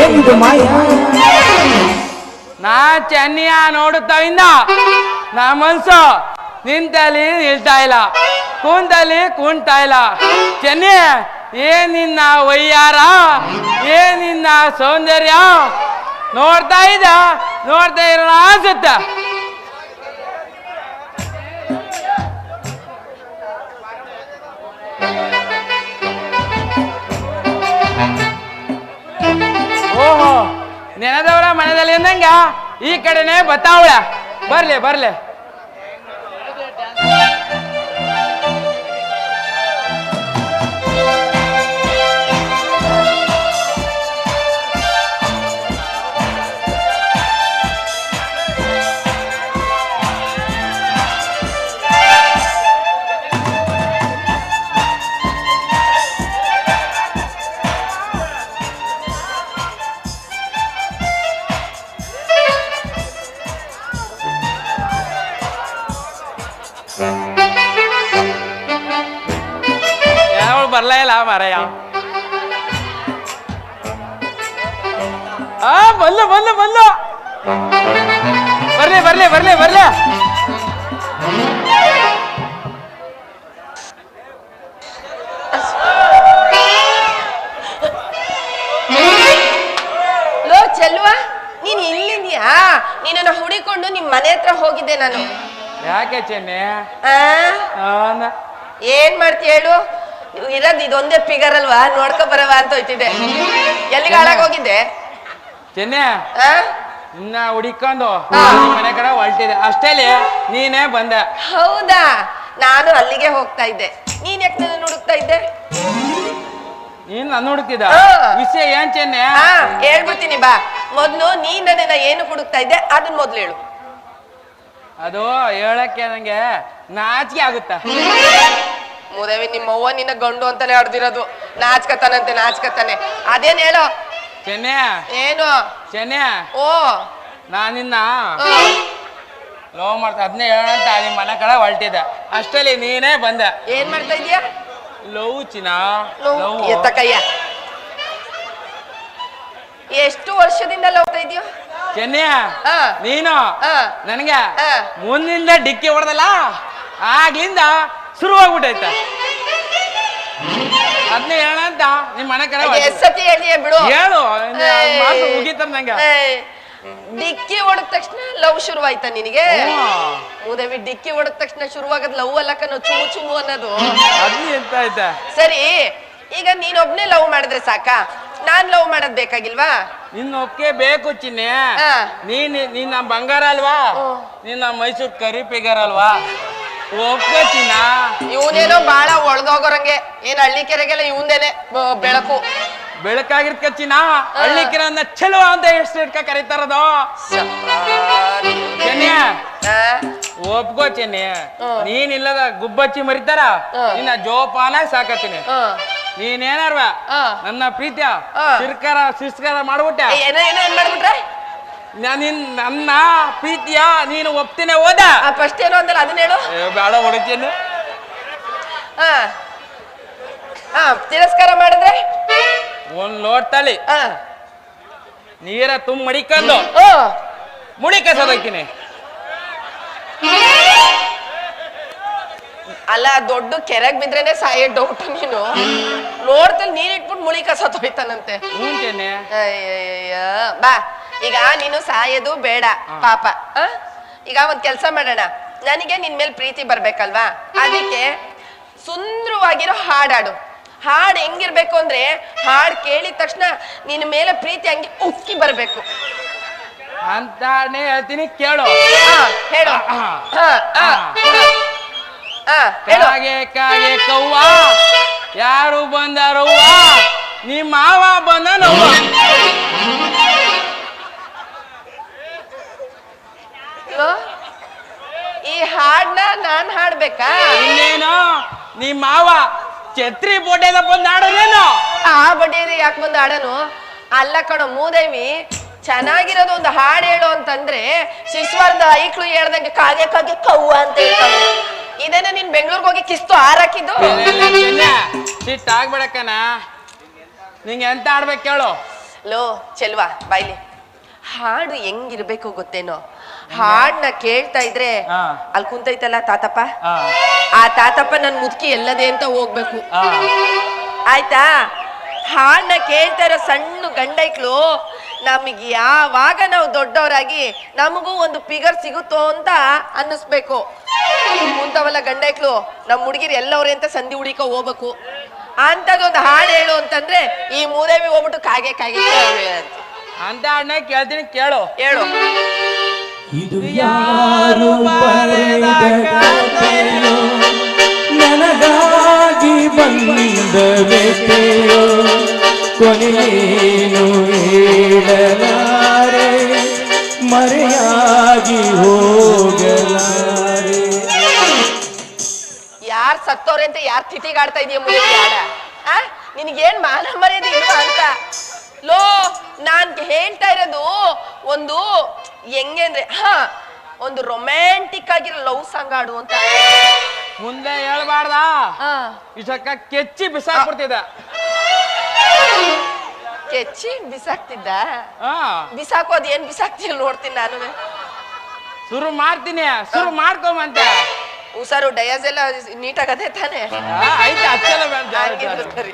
ಏನಿದು ಮಾಯ ನಾ ಚೆನ್ನಿಯ ನೋಡುತ್ತಾವಿಂದ ನಾ ಮನ್ಸು ನಿಂತಲ್ಲಿ ನಿಲ್ತಾ ಇಲ್ಲ, ಕುಂತಲ್ಲಿ ಕುಂತಾ ಇಲ್ಲ. ಚೆನ್ನಿ, ಏನಿನ್ನ ವಯ್ಯಾರ, ಏನಿನ್ನ ಸೌಂದರ್ಯ ನೋಡ್ತಾ ಇರೋಣ ಅನ್ಸುತ್ತ. ಓಹೋ, ನೆನೆದವರ ಮನೆಯಲ್ಲಿ ಅಂದಂಗ ಈ ಕಡೆನೆ ಬತ್ತಾವಳ. ಬರ್ಲೆ ಬರ್ಲೆ. ಬರ್ಲಾ ಇಲ್ಲ ಮಾರಯ್ಯ. ಬಂದು ಬಂದು ಬಂದು ಬರ್ಲಿ ಬರ್ಲಿ ಬರ್ಲಿ ಬರ್ಲಿ. ಲೋ ಚೆಲ್ವಾ, ನೀನ್ ಇಲ್ಲಿದ್ಯಾ? ನೀನನ್ನ ಹುಡಿಕೊಂಡು ನಿಮ್ ಮನೆ ಹತ್ರ ಹೋಗಿದ್ದೆ ನಾನು. ಯಾಕೆ ಚೆನ್ನಿ? ಏನ್ ಮಾಡ್ತೀಯ ಹೇಳು? ಇರೋದ್ ಇದೊಂದೇ ಫಿಗರ್ ಅಲ್ವಾ, ನೋಡ್ಕೊ ಬರವಾ ಅಂತ ಹೋಯ್ತಿದ್ದೆ. ಎಲ್ಲಿಗೆ ಹಾಳಾಗ್ ಹೋಗಿದ್ದೆ ಚೆನ್ನಿ? ಇನ್ನ ಹುಡಿಕೊಂಡು ಮನೆ ಕಡೆ ಹೊಲ್ಟಿದೆ ಅಷ್ಟೇಲಿ ನೀನೇ ಬಂದೆ. ಹೌದಾ? ನಾನು ಅಲ್ಲಿಗೆ ಹೋಗ್ತಾ ಇದ್ದೆ. ನೀನ್ ಯಾಕೆ ನನ್ನ ಹುಡುಕ್ತಾ ಇದ್ದೆ? ನೀನ್ ನನ್ನ ಹುಡುಕ್ತಿದ್ದ? ವಿಷಯ ಏನ್ ಚೆನ್ನಿ? ಹೇಳ್ಬಿಡ್ತೀನಿ ಬಾ. ಮೊದ್ಲು ನೀನ್ ನನ್ನ ಏನು ಹುಡುಕ್ತಾ ಇದ್ದೆ ಅದನ್ನ ಮೊದ್ಲು ಹೇಳು. ಅದು ಹೇಳಕ್ಕೆ ನಂಗೆ ನಾಚಿಕೆ ಆಗುತ್ತ. ಮುದೇವಿ, ನಿಮ್ಮವ್ವ ನಿನ್ನ ಗಂಡು ಅಂತಾನೆ ಆಡ್ದಿರೋದು. ನಾಚ್ಕತಾನಂತೆ ನಾಚ್ಕತಾನೆ. ಅದೇನ್ ಹೇಳೋ ಚೆನ್ನಿ? ಏನು ಚೆನ್ನಿ? ಓ, ನಾನಿನ್ನ ಲವ್ ಮಾಡ್ತಾ ಅದನ್ನೇ ಹೇಳಂತ ನಿಮ್ ಮನೆ ಕಡೆ ಹೊಲ್ಟಿದ್ದೆ ಅಷ್ಟಲ್ಲಿ ನೀನೇ ಬಂದೆ. ಏನ್ ಮಾಡ್ತಾ ಇದೀಯ? ಲವ್ ಚಿನ್ನ. ಎತ್ತಕಯ್ಯ. ಎಷ್ಟು ವರ್ಷದಿಂದ ಲವ್ ಇದೆಯೋ ಚೆನ್ನಿ? ನೀನು ನನಗೆ ಮುಂದಿಂದ ಡಿಕ್ಕಿ ಹೊಡೆದಲ್ಲ ಆಗ್ಲಿಂದ ಶುರುವಾಗ್ಬಿಟ್ಟೈತ. ಅದನ್ನೇ ಹೇಳಂತ ನಿಮ್ ಮನೆ ಕಡೆ ಎಷ್ಟತಿ ಹೇಳಿಯ ಬಿಡು. ಹೇಳು, ಮುಗೀತ ನಂಗೆ. ಡಿಕ್ಕಿ ಹೊಡೆದ ತಕ್ಷಣ ಲವ್ ಶುರುವಾಯ್ತಾ ನಿನಗೆ? ಮೂದೇವಿ, ಡಿಕ್ಕಿ ಹೊಡೆದ ತಕ್ಷಣ ಶುರುವಾಗದ್ ಲವ್ ಅಲ್ಲಕ್ಕ ಚುಮು ಚುಮು ಅನ್ನೋದು. ಅದ್ನಿ ಎಂತ ಆಯ್ತಾ? ಸರಿ, ಈಗ ನೀನೊಬ್ನೇ ಲವ್ ಮಾಡಿದ್ರೆ ಸಾಕಾ? ನಾನ್ ಲವ್ ಮಾಡೋದ್ ಬೇಕಾಗಿಲ್ವಾ? ನಿನ್ನ ಒಪ್ಪಿಗೆ ಬೇಕು ಚಿನ್ನಿ. ನೀನ್ ನಮ್ಮ ಬಂಗಾರ ಅಲ್ವಾ? ನೀನ್ ನಮ್ಮ ಮೈಸೂರ್ ಕರಿ ಫಿಗರ್ ಅಲ್ವಾ? ಒಪ್ಕೋ ಚಿನ್ನ. ಇವನೇನೋ ಬಾಳ ಒಳ್ದೋಗೋರಂಗೆ. ಏನ್ ಹಳ್ಳಿ ಕೆರೆಗೆಲ್ಲ ಇವಂದೇನೆ ಬೆಳಕು. ಬೆಳಕಾಗಿರ್ಕ ಚಿನ್ನ. ಹಳ್ಳಿ ಕೆರೆ ಅಂದ ಚಲೋ ಅಂತ ಎಷ್ಟು ಇಟ್ಕ ಕರೀತಾರದು. ಚೆನ್ನಿ, ಒಪ್ಕೋ ಚೆನ್ನಿ. ನೀನಿಲ್ಲದ ಗುಬ್ಬಚ್ಚಿ ಮರಿತಾರ ನಿನ್ನ ಜೋಪಾನ ಸಾಕತ್ತೀನಿ. ನೀನೇನಾರ್ವ ನನ್ನ ಪ್ರೀತಿಯ ಶಿರ್ಕಾರ ಮಾಡ್ಬಿಟ್ಟೆ. ಏನ್ ಮಾಡ್ಬಿಟ್ರೆ? ನನ್ನ ಪ್ರೀತಿಯ ನೀನು ಒಪ್ತೀನಿ ಹೋದ. ಫಸ್ಟ್ ಏನು ಅಂದಲ್ಲ ಅದನ್ನ ಹೇಳು. ಬೇಡ ಹೊಡಿತೀನಿ. ತಿರಸ್ಕಾರ ಮಾಡಿದ್ರೆ ಒಂದ್ ಲೋಟದಲ್ಲಿ ನೀರ ತುಂಬ ಮಡಿಕೊಂಡು ಮುಳಿ ಕಸೋದಕ್ಕಿನಿ. ಅಲ್ಲ, ದೊಡ್ಡ ಕೆರೆಗ್ ಬಿದ್ರೇನೆ ಸಾಯೋ ಡೌಟ್. ನೀನು ನೋಡ್ತಲ್ ನೀರ್ ಇಟ್ಬಿಟ್ಟು ಮುಳಿ ಕಸತ್ ಹೋಯ್ತಾನಂತೆ. ಬಾ, ಈಗ ನೀನು ಸಾಯೋದು ಬೇಡ ಪಾಪ. ಈಗ ಒಂದ್ ಕೆಲ್ಸ ಮಾಡೋಣ. ನನಗೆ ನಿನ್ ಮೇಲೆ ಪ್ರೀತಿ ಬರ್ಬೇಕಲ್ವಾ? ಅದಕ್ಕೆ ಸುಂದರವಾಗಿರೋ ಹಾಡಾಡು. ಹಾಡು ಹೆಂಗಿರ್ಬೇಕು ಅಂದ್ರೆ, ಹಾಡ್ ಕೇಳಿದ ತಕ್ಷಣ ನಿನ್ನ ಮೇಲೆ ಪ್ರೀತಿ ಹಂಗೆ ಉಕ್ಕಿ ಬರ್ಬೇಕು ಅಂತಾನೆ ಹೇಳ್ತೀನಿ, ಕೇಳು. ಹೇಳು. ಕಾಗೆ ಕಾಗೆ ಕವ್ವ, ಯಾರು ಬಂದಾರವ್ವ, ನಿಮ್ಮ ಮಾವ ಬಂದ ನೋವ್ವ. ಈ ಹಾಡ್ನ ನಾನ್ ಹಾಡ್ಬೇಕಾ? ಇನ್ನೇನು ನಿಮ್ಮ ಮಾವ ಛತ್ರಿ ಬೋಟೆದ ಬಂದು ಆಡೋನೇನು? ಆ ಬಡ್ಡಿಯಲ್ಲಿ ಯಾಕೆ ಬಂದು ಆಡೋನು? ಅಲ್ಲ ಕಣೋ ಮೂದೇವಿ, ಚೆನ್ನಾಗಿರೋದು ಒಂದು ಹಾಡು ಹೇಳು ಅಂತಂದ್ರೆ ಶಿಶ್ವಾರ್ದ ಐಕ್ಳು ಹೇಳ್ದಂಗೆ ಕಾಗೆ ಕಾಗೆ ಕವ್ವ ಅಂತ ಹೇಳ್ತಾನೆ. ಇದೇನ ನೀನ್ ಬೆಂಗಳೂರಿಗೆ ಹೋಗಿ ಕಿಸ್ತು ಹಾರಾಕಿದ್ದು? ಸಿಟ್ಟಾಗ್ಬಿಡಕ್ಕನ. ನಿಂಗೆ ಎಂತ ಆಡ್ಬೇಕು ಹೇಳು? ಲೋ ಚೆಲ್ವಾ ಬಾಯ್ಲಿ, ಹಾಡು ಹೆಂಗಿರ್ಬೇಕು ಗೊತ್ತೇನೋ, ಹಾಡ್ನ ಕೇಳ್ತಾ ಇದ್ರೆ ಅಲ್ಲಿ ಕುಂತೈತಲ್ಲ ತಾತಪ್ಪ, ಆ ತಾತಪ್ಪ ನನ್ ಮುದುಕಿ ಎಲ್ಲದೆ ಅಂತ ಹೋಗ್ಬೇಕು. ಆಯ್ತಾ? ಹಾಡ್ನ ಕೇಳ್ತಾ ಇರೋ ಸಣ್ಣ ಗಂಡೈಕ್ಳು ನಮಗೆ ಯಾವಾಗ ನಾವು ದೊಡ್ಡವರಾಗಿ ನಮಗೂ ಒಂದು ಫಿಗರ್ ಸಿಗುತ್ತೋ ಅಂತ ಅನ್ನಿಸ್ಬೇಕು. ಕುಂತವಲ್ಲ ಗಂಡೈಕ್ಳು ನಮ್ ಹುಡುಗಿರು ಎಲ್ಲವ್ರೆ ಅಂತ ಸಂಧಿ ಹುಡಿಕೋ ಹೋಗ್ಬೇಕು. ಅಂತದೊಂದು ಹಾಡು ಹೇಳು ಅಂತಂದ್ರೆ ಈ ಮೂದೇವಿ ಹೋಗ್ಬಿಟ್ಟು ಕಾಗೆ ಕಾಗೆ ಅಂತ ಹಾಡನ್ನ ಕೇಳ್ತೀನಿ, ಕೇಳು. ಹೇಳು. ಇದು ಯಾರು ಬರೆದ ಕಥೆಯೋ, ನನಗಾಗಿ ಬಂದ ವ್ಯಥೆಯೋ, ಕೊನೆಯೇನು ಹೇಳಲಾರೆ, ಮರೆಯಾಗಿ ಹೋಗಲಾರೆ. ಯಾರ್ ಸತ್ತೋರೆ ಅಂತ ಯಾರ್ ತಿಥಿಗಾಡ್ತಾ ಇದೀಯ ಮುಗಿದ ಹಾಡ? ನಿನಗೇನ್ ಮಾನ ಮರ್ಯಾದೆ ಇಲ್ವಾ ಅಂತ? ಲೋ, ನಾನ್ ಹೇಳ್ತಾ ಇರೋದು ಒಂದು ಹೆಂಗೆ ಅಂದ್ರೆ ಒಂದು ರೊಮ್ಯಾಂಟಿಕ್ ಆಗಿರೋ ಲವ್ ಸಾಂಗ್ ಆಡು ಅಂತ. ಮುಂದೆ ಹೇಳ್ಬಾರ್ದ, ಇಸಕ್ಕ ಕೆಚ್ಚಿ ಬಿಸಾಕ್ಬಿಡ್ತಿದ್ದ. ಕೆಚ್ಚಿ ಬಿಸಾಕ್ತಿದ್ದ? ಬಿಸಾಕೋದ್ ಏನ್ ಬಿಸಾಕ್ತಿಲ್ಲ ನೋಡ್ತೀನಿ ನಾನು. ಶುರು ಮಾಡ್ತೀನಿ, ಶುರು ಮಾಡ್ಕೊಂಬಂತ. ಹುಷಾರು, ಡಯಾಸ್ ಎಲ್ಲ ನೀಟಾಗದೆ ತಾನೆ? ಆಯ್ತು, ಹಚ್ಚಲ್ಲ ಸರಿ.